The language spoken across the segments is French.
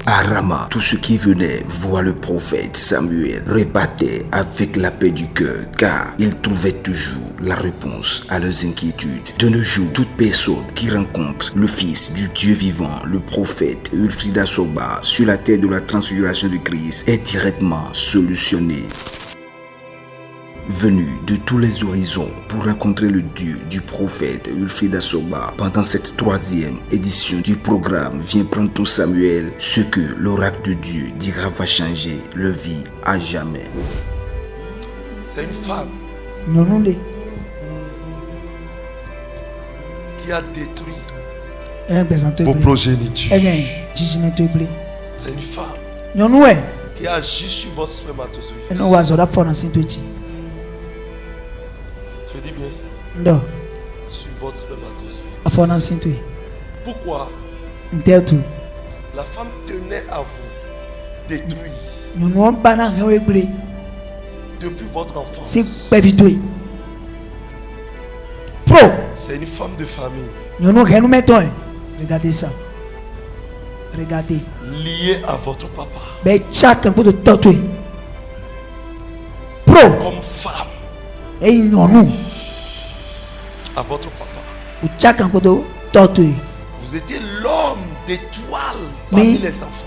À Rama, tout ce qui venait voir le prophète Samuel repartait avec la paix du cœur, car ils trouvaient toujours la réponse à leurs inquiétudes. De nos jours, toute personne qui rencontre le Fils du Dieu vivant, le prophète Wilfried Soba, sur la terre de la transfiguration de Christ, est directement solutionnée. Venu de tous les horizons pour rencontrer le Dieu du prophète Wilfried Soba, pendant cette 3e édition du programme Viens prendre ton Samuel, ce que l'oracle de Dieu dira va changer leur vie à jamais. C'est une femme qui a détruit vos progénitures. C'est une femme qui a agi sur votre spermatozoïde. Je dis bien, sur votre spermatozoïde. Pourquoi la femme tenait à vous détruire depuis votre enfance? C'est une femme de famille. Regardez ça. Regardez. Liée à votre papa. Comme femme. À votre papa. Vous étiez l'homme d'étoile parmi les enfants.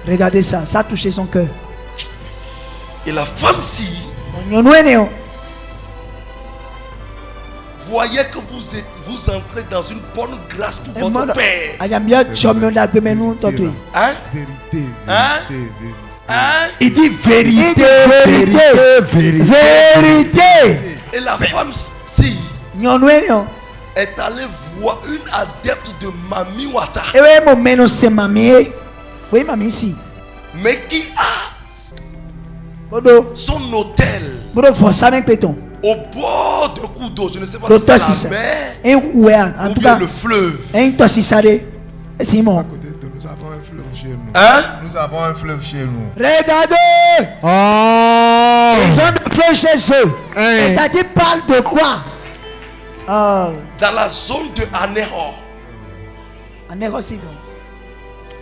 Regardez ça, ça a touché son cœur. Et la femme-ci voyait que vous entrez dans une bonne grâce pour votre père. Hein? Vérité. Hein? Il dit vérité. Et la femme-ci est allée voir une adepte de Mami Wata. Mais qui a son hôtel au bord d'un cours d'eau. Je ne sais pas si c'est la mer ou bien le fleuve. À côté de nous avons un fleuve chez nous. Hein? Nous avons un fleuve chez nous. Regardez. Ils ont des fleuves chez eux. Et t'as dit parle de quoi? Dans la zone de Anéhor.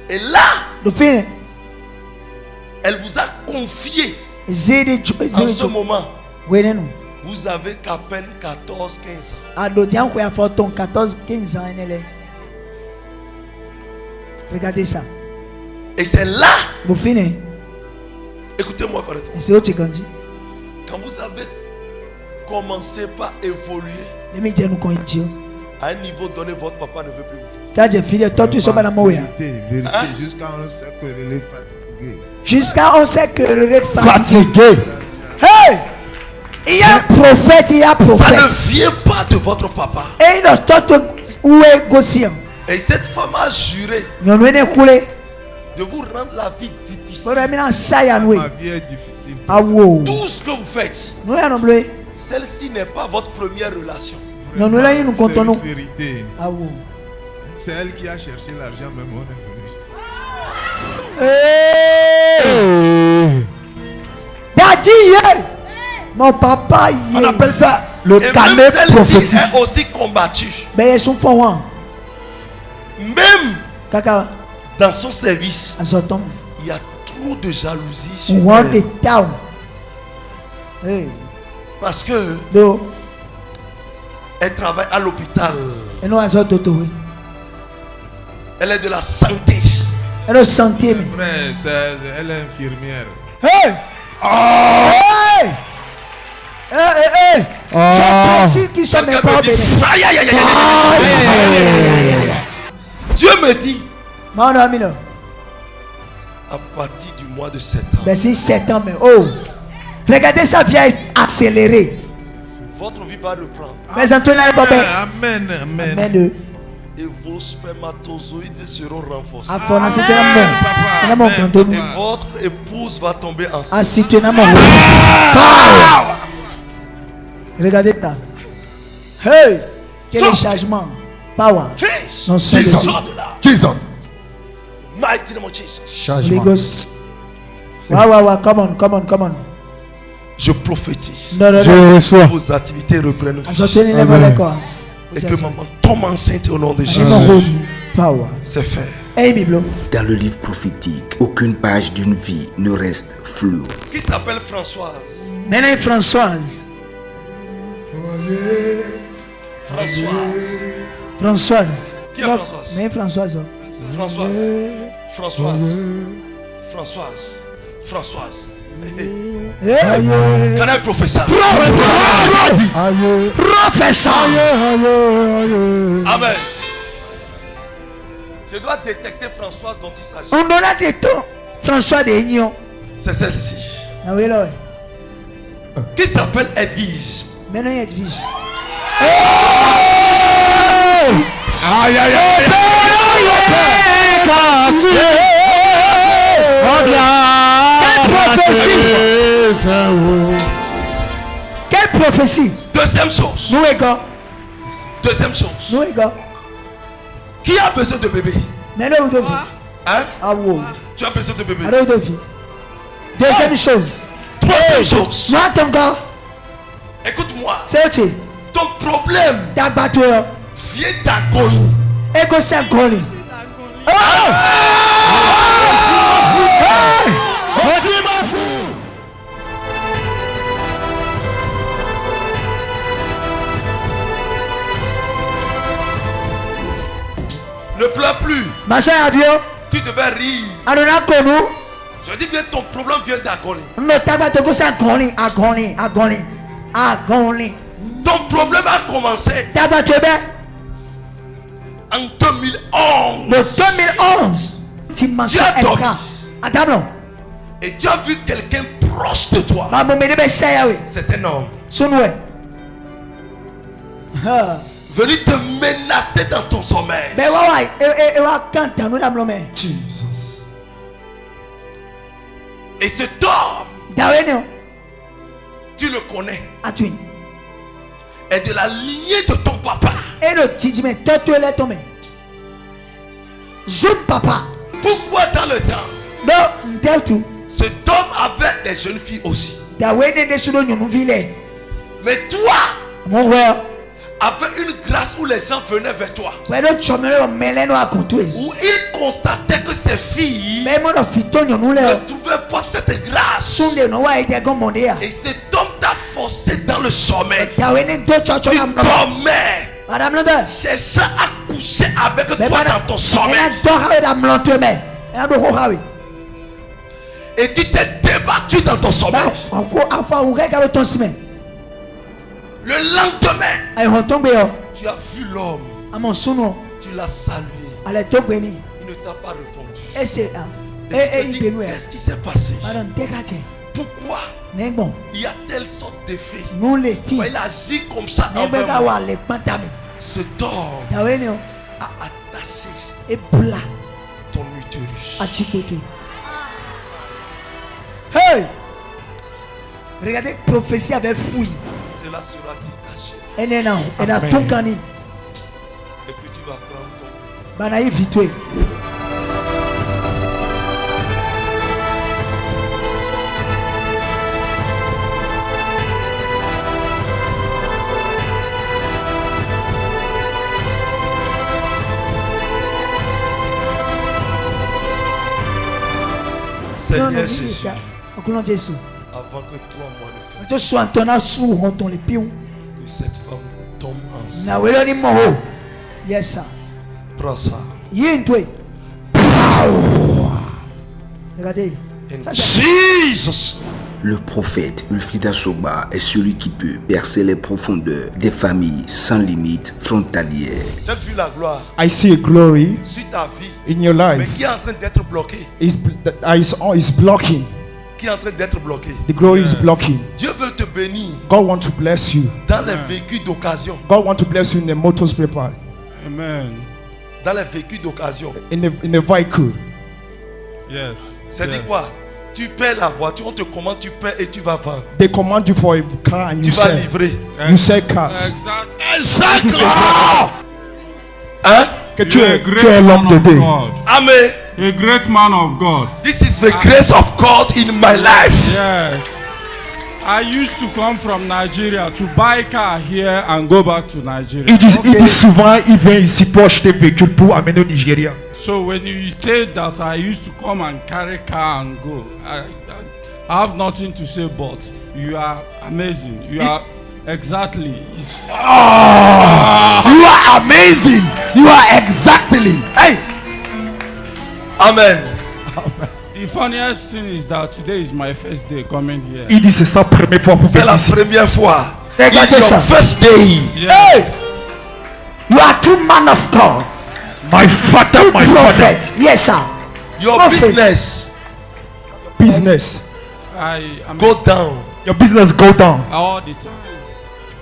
Et là, elle vous a confié en ce moment. Vous avez qu'à peine 14-15 ans. Regardez ça. Et c'est là. Écoutez-moi correctement. Quand vous avez commencé par évoluer à un niveau donné, votre papa ne veut plus vous faire. Vérité, jusqu'à on sait que elle est fatiguée. Jusqu'à on sait que elle est fatiguée. Hey! Il y a un prophète, il y a un prophète. Ça ne vient pas de votre papa. Et cette femme a juré de vous rendre la vie difficile. Ma vie est difficile. Tout ce que vous faites, celle-ci n'est pas votre première relation. C'est une vérité. C'est elle qui a cherché l'argent, même on est venu ici. Daddy, mon papa, on appelle ça le canet prophétique. Est aussi combattu. Même dans son service, il y a trop de jalousie sur elle. Parce que elle travaille à l'hôpital. Elle est de la santé. Elle est santé. Elle est infirmière. Hey! Hey! Je qui sont même pas Dieu me dit à partir du mois de septembre. Merci 7 ans, mais regardez ça vient accélérer. Votre vie va reprendre. Amen. Et vos spermatozoïdes seront renforcés. Et votre épouse va tomber enceinte. Regardez ça. Hey! Téléchargement. Power. Jesus. Mighty name of Jesus. Wow. Come on. Je prophétise. Je reçois. Vos activités reprennent. Et que maman tombe enceinte au nom de Jésus. C'est fait. Dans le livre prophétique, aucune page d'une vie ne reste floue. Qui s'appelle Françoise? Maintenant Françoise. Françoise. Qui est Françoise? Mais Françoise. Françoise. Can I prophesy? Professeur. Amen. Je dois détecter Françoise dont il s'agit. On donne des temps. François de Ignon. C'est celle-ci. Ah oui, là. Qui s'appelle Edwige. Maintenant Edwige. Aïe aïe aïe. Quelle prophétie? Deuxième chose. Nous égaux. Deuxième chose. Nous égaux. Qui a besoin de bébé? Maintenant vous devez. Hein? Ah oui. Tu as besoin de bébé. Alors vous devez. Deuxième chose. Troisième chose. Non, ton gars. Écoute-moi. C'est autre. Ton problème D'Agbatoire. vient d'Agoni. Éco c'est Goli. Ne pleure plus. Ma soeur Adio. Tu devais rire. Anona Konou. Je dis bien ton problème vient d'Agoni. Mais Tabatoko c'est Agoni. Ton problème a commencé Tabatebe. en 2011. Le 2011. Dimension Tu as dormi. extra. Attends. Et tu as vu quelqu'un proche de toi. Ma maman me dit C'est un homme Sunwe. venu te menacer dans ton sommeil. Mais ouais, et quand nous l'avons mis. Jesus. Et cet homme, Daweno. tu le connais, Atwin. est de la lignée de ton papa. Et le tijime tête est tombé. Zoom papa. Pourquoi dans le temps, Non, m'tel cet homme avait des jeunes filles aussi. Dawene de sudo nyomu vile. Mais toi, Mon frère. avait une grâce où les gens venaient vers toi. Ouais, le chomelo meleno a contour. Où ils constataient que ces filles Mais mon fito nyomu le. ne trouvaient pas cette grâce. Sunde no wa ide gomonde. Et cet homme t'a forcé dans le sommeil. Dawene do chocho Tu na mno. dormais, Madame Landa. cherchant à coucher avec Mais toi madame dans ton sommeil. elle a doré dans mlonte mais. Elle a doré. Et tu t'es débattu dans ton sommeil. Bah, enfin, on regarde ton semaine. Le lendemain, Elle retombe. tu as vu l'homme, À mon sono. tu l'as salué. Elle est tombée. Il ne t'a pas répondu. Et c'est là. Et tu te dis, qu'est-ce qui s'est passé? Madame, dégagez. Pourquoi Nengon. il y a telle sorte d'effet? Nous les tirs. Il agit comme ça envers Nebega moi. wa le pantami. Cet homme Dawene a attaché et bla. ton utérus. A chicoté. Hey! Regardez, prophétie avait fouille. Cela sera détaché. Elle est là. Elle a tout gagné. Et puis tu vas prendre ton... Banaï vitué. Seigneur Jésus, Avant que toi, moi, le fait je sois en ton sous rondon les pions. que cette femme tombe enceinte. Na welo ni moho. Yes sir. Prends ça. Yintwe. Regardez. In Ça, c'est- Jesus. Le prophète Wilfried Asoba est celui qui peut percer les profondeurs des familles sans limite frontalières. J'ai vu la gloire I see a glory sur ta vie, in your mais life. qui est en train d'être bloqué. Is blocking. Qui est en train d'être bloqué. The glory is blocking. Dieu veut te bénir God want to bless you. dans les véhicules d'occasion. God want to bless you in the motor's paper, Amen. Dans les véhicules d'occasion. in the vehicle. Yes. C'est-à-dire quoi? Tu paies la voiture, on te commande, tu paies et tu vas vendre. They command you for a car and Tu you vas sell. livrer. You sell cars. Hein? Que You tu are a es great tu es l'homme man de of Dieu. God. Amen. A great man of God. This is the grace of God in my life. Yes. I used to come from Nigeria to buy car here and go back to Nigeria. Il dit souvent, il vient ici pour acheter véhicule pour amener au Nigeria. So when you say that I used to come and carry car and go, I have nothing to say, but you are amazing. You are exactly. You are amazing. You are exactly. Hey. Amen. The funniest thing is that today is my first day coming here. Il dit c'est sa première fois pour C'est la venir. première fois. Regardez ça. First day. Yes. Hey. You are true man of God. My father, my Prophet. father. Yes, sir. Your Prophet. business Business. I am go down. Your business go down. all the time.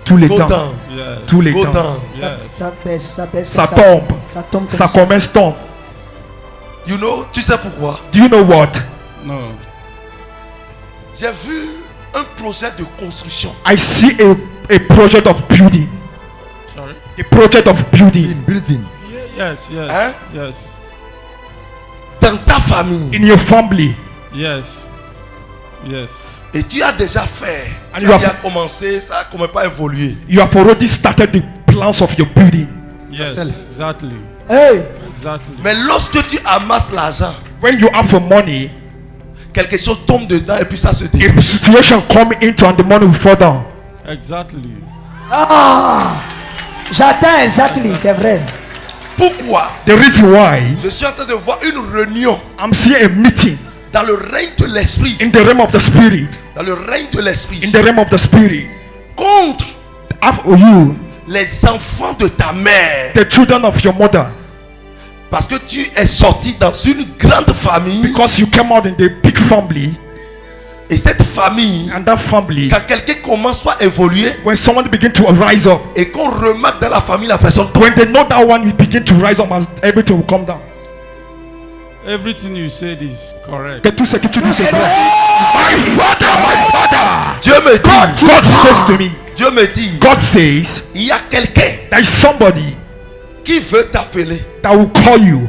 Tous les Go temps. down. Yes. Tous les Go temps. down. Yes. Ça baisse, ça baisse. Ça tombe. Ça tombe. Ça comme ça. commence tombe. You know, tu sais pourquoi? Do you know what? No. J'ai vu un projet de construction. I see a project of building. Sorry. A project of building Building. Yes. Yes. Hein? Yes. Dans ta famille. in your family. Yes. Yes. Et tu as déjà fait. And Tu you as have- déjà commencé, ça n'a comment pas évolué. You have already started the plans of your building. Yes. Exactly. Hey. Exactly. Mais lorsque tu amasses l'argent, When you have the money, quelque chose tombe dedans et puis ça se a détruit. situation come into and the money will fall down. Exactly. Ah. J'attends exactly, c'est vrai. Pourquoi? The reason why Je suis en train de voir une réunion I'm seeing a meeting dans le règne de l'esprit. in the realm of the spirit, Dans le règne de l'esprit. in the realm of the spirit, Contre after you, les enfants de ta mère. the children of your mother, Parce que tu es sorti dans une grande famille. because you came out in the big family, Et cette famille, and that family, quand quelqu'un commence à évoluer when someone begin to rise up, et qu'on remarque dans la famille la personne tombe. when they know that one will begin to rise up and everything will come down. Everything you said is correct. Que tout ce que tu dis c'est vrai. Dieu me dit, God says to me, Dieu me dit, God says, il y a quelqu'un there is somebody qui veut t'appeler. that will call you.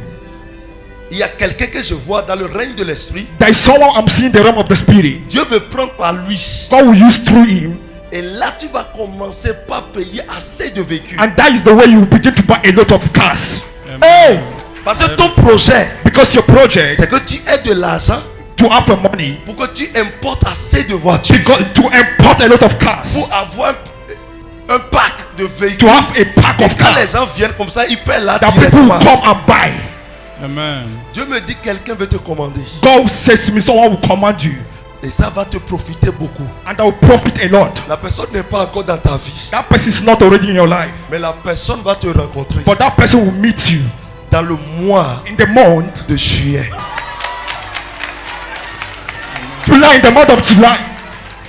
Il y a quelqu'un que je vois dans le règne de l'esprit. There is someone I'm seeing in the realm of the spirit. Dieu veut prendre par lui. God will use through him, Et là, tu vas commencer par payer assez de véhicules. and that is the way you will begin to buy a lot of cars. Hey. Parce que ton projet, Because your project c'est que tu aies de l'argent to have the money, pour que tu importes assez de voitures. to import a lot of cars, Pour avoir un pack de to véhicules. have a pack Et of quand les cars gens viennent comme ça, ils paient là that people will directement. come and buy. Amen. Dieu me dit quelqu'un veut te commander. God says to me, someone will command you, Et ça va te profiter beaucoup. and that will profit a lot. La personne n'est pas encore dans ta vie. That person is not already in your life, Mais la personne va te rencontrer but that person will meet you dans le mois in the month de juillet. July, in the month of July.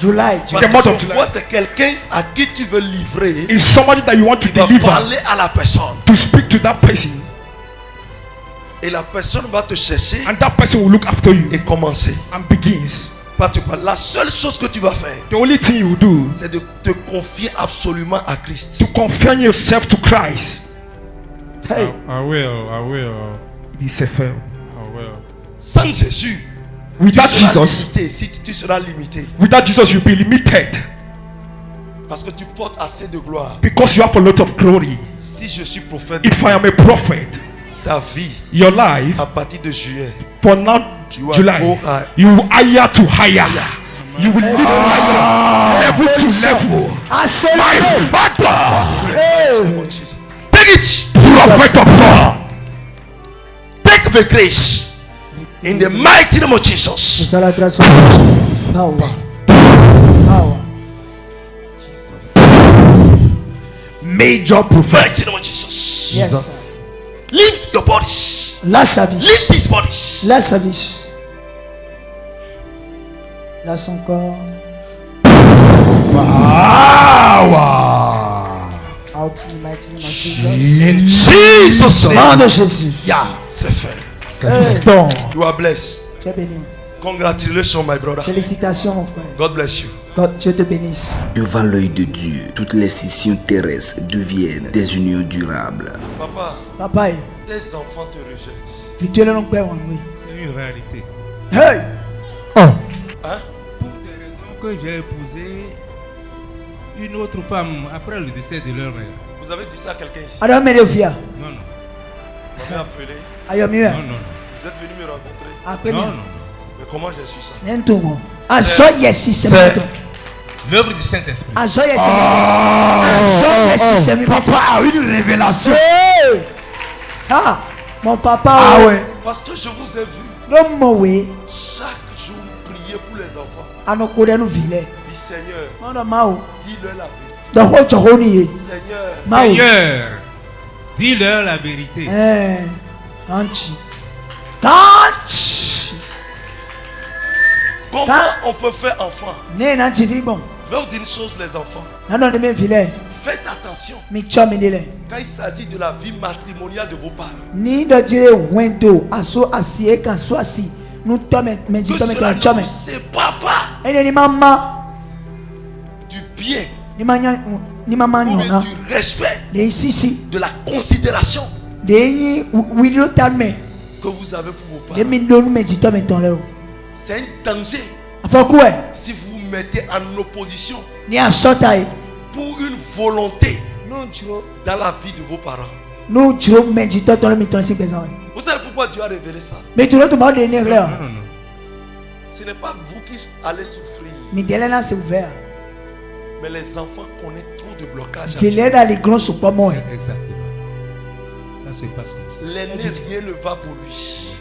July. Parce the month que of je July. vois c'est quelqu'un à qui tu veux livrer. Is somebody that you want to Tu vas deliver, parler à la personne. to speak to that person, Et la personne va te chercher and that person will look after you et commencer. and begins. Parce que la seule chose que tu vas faire, The only thing you will do c'est de te confier absolument à Christ. to confine yourself to Christ. Hey. I will. Il s'est fait. I will. Sans Jésus, tu Without seras Jesus, limité. Si tu seras limité. without Jesus, you'll be limited Parce que tu portes assez de gloire. because you have a lot of glory. Si je suis prophète, If I am a prophet, ta vie, your life à partir de juillet, for now, You are July, go high. you will higher to higher. You will live level to level. Accéléré. Hey. take it. Prophet of God. Take the grace. In the mighty name of Jesus. C'est la grâce de Dieu. Power. Power. Mighty Major prophet. name of Jesus. Yes. Leave your bodies. Laisse sa vie. Leave these bodies. Laisse sa vie. Laisse son corps. Out in the mighty name of Jesus. Jesus' Nom name. de Jésus. C'est fait. Hey. Stone. You are blessed. Tu es béni. Congratulations, my brother. Félicitations, mon frère. God bless you. God, Dieu te bénisse. Devant l'œil de Dieu, toutes les scissions terrestres deviennent des unions durables. Papa, Papa, tes enfants te rejettent. tu es le nom Père en lui. C'est une réalité. Hey! Oh, Hein? Pour des raisons que j'ai épousé une autre femme après le décès de leur mère. Vous avez dit ça à quelqu'un ici? Non, non. Vous m'avez appelé? Non. Vous êtes venu me rencontrer? Non. Mais comment j'ai su ça? C'est l'œuvre du Saint-Esprit. Papa a une révélation. Ah, mon papa. Ah ouais. Parce que je vous ai vu. Chaque jour prier pour les enfants. Dis Seigneur, dis-leur la vérité. Seigneur, dis-leur la vérité. Comment on peut faire enfant? Je vais vous dire une chose, les enfants. Faites attention. Quand il s'agit de la vie matrimoniale de vos parents, c'est papa du bien, ou bien du respect, de la considération que vous avez pour vos parents. C'est un danger si vous vous mettez en opposition pour une volonté dans la vie de vos parents. Vous savez pourquoi Dieu a révélé ça? Ce n'est pas vous qui allez souffrir, mais les enfants connaissent trop de blocages. Exactement. Ça se passe comme ça. L'aîné, rien ne va pour lui.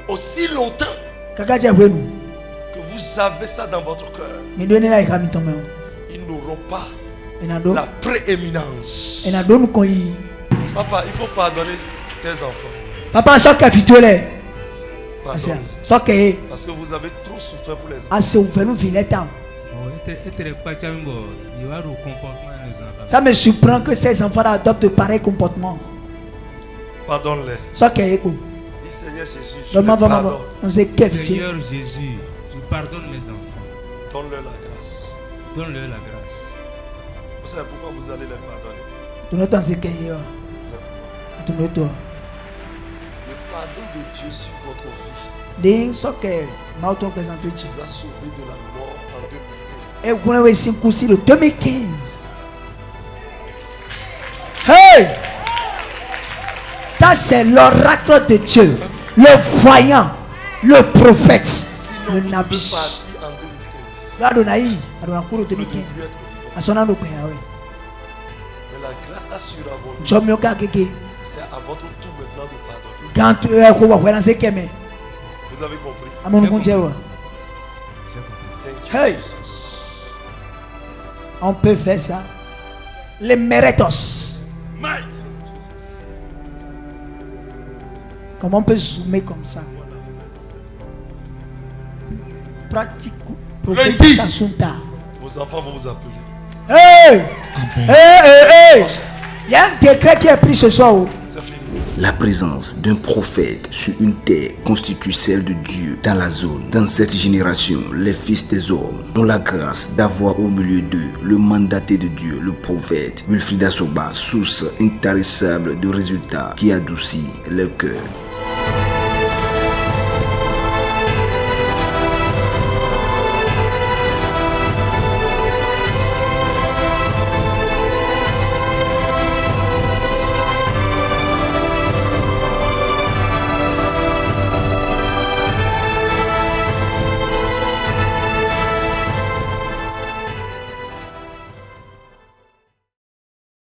Aussi longtemps que vous avez ça dans votre cœur, ils n'auront pas la prééminence. Papa, il faut pardonner tes enfants. Papa, Pardonne. Parce que vous avez trop souffert pour les enfants. Ça me surprend que ces enfants adoptent de pareils comportements. Pardonne-les. Dis Seigneur Jésus, je pardonne. Seigneur Jésus, je pardonne mes enfants. Donne-leur la grâce. Donne-leur la grâce. Vous savez pourquoi vous allez les pardonner? Le pardon de Dieu sur votre vie vous a sauvé de la mort en 2015. Hey! Ça c'est l'oracle de Dieu, le voyant, le prophète, le nabi. Mais la grâce assure à votre vie. C'est à votre tour maintenant de pardonner. Vous avez compris? Hey! On peut faire ça. Les mérétos. Comment on peut zoomer comme ça? Pratique. Vos enfants vont vous appeler. Hey! Hey! Il y a un décret qui est pris ce soir. C'est fini. La présence d'un prophète sur une terre constitue celle de Dieu dans la zone. Dans cette génération, les fils des hommes ont la grâce d'avoir au milieu d'eux le mandaté de Dieu, le prophète Wilfried Asoba, source intarissable de résultats qui adoucit leur cœur.